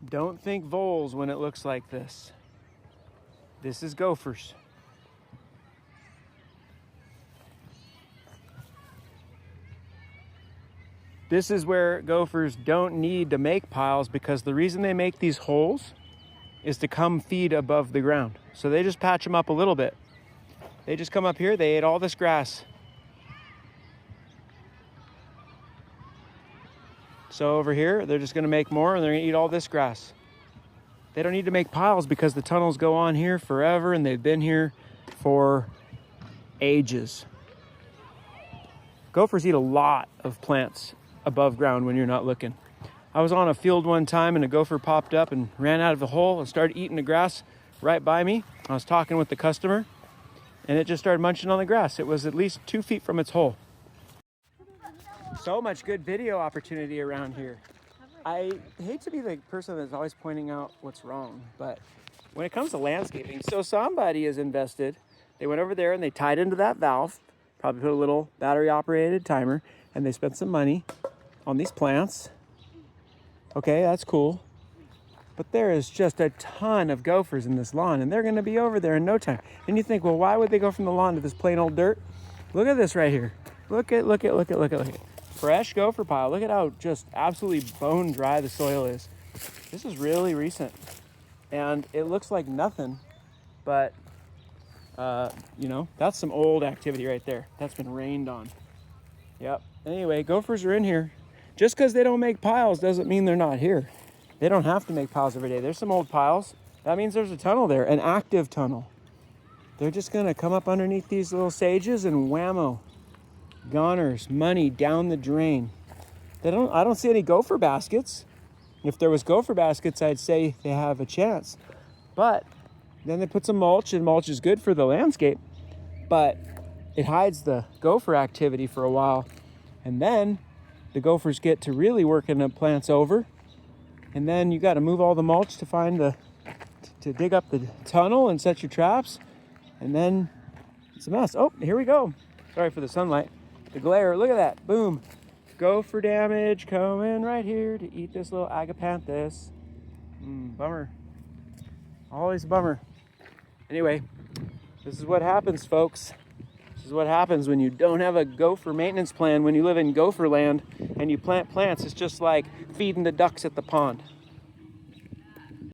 Don't think voles when it looks like this. This is gophers. This is where gophers don't need to make piles, because the reason they make these holes is to come feed above the ground. So they just patch them up a little bit. They just come up here, they ate all this grass. So over here, they're just gonna make more and they're gonna eat all this grass. They don't need to make piles because the tunnels go on here forever and they've been here for ages. Gophers eat a lot of plants above ground when you're not looking. I was on a field one time and a gopher popped up and ran out of the hole and started eating the grass right by me. I was talking with the customer and it just started munching on the grass. It was at least 2 feet from its hole. So much good video opportunity around here. I hate to be the person that's always pointing out what's wrong, but when it comes to landscaping, so somebody has invested. They went over there and they tied into that valve, probably put a little battery operated timer, and they spent some money on these plants. Okay, that's cool. But there is just a ton of gophers in this lawn and they're gonna be over there in no time. And you think, well, why would they go from the lawn to this plain old dirt? Look at this right here. Look at. Fresh gopher pile. Look at how just absolutely bone dry the soil is. This is really recent. And it looks like nothing, but you know, that's some old activity right there. That's been rained on. Yep. Anyway, gophers are in here. Just because they don't make piles doesn't mean they're not here. They don't have to make piles every day. There's some old piles. That means there's a tunnel there, an active tunnel. They're just gonna come up underneath these little sages and whammo. Goners, money down the drain. I don't see any gopher baskets. If there was gopher baskets, I'd say they have a chance. But then they put some mulch, and mulch is good for the landscape, but it hides the gopher activity for a while. And then the gophers get to really working the plants over. And then you got to move all the mulch to find to dig up the tunnel and set your traps. And then it's a mess. Oh, here we go. Sorry for the sunlight. The glare, look at that, boom. Gopher damage coming right here to eat this little agapanthus. Bummer. Always a bummer. Anyway, this is what happens, folks. This is what happens when you don't have a gopher maintenance plan, when you live in gopher land and you plant plants. It's just like feeding the ducks at the pond.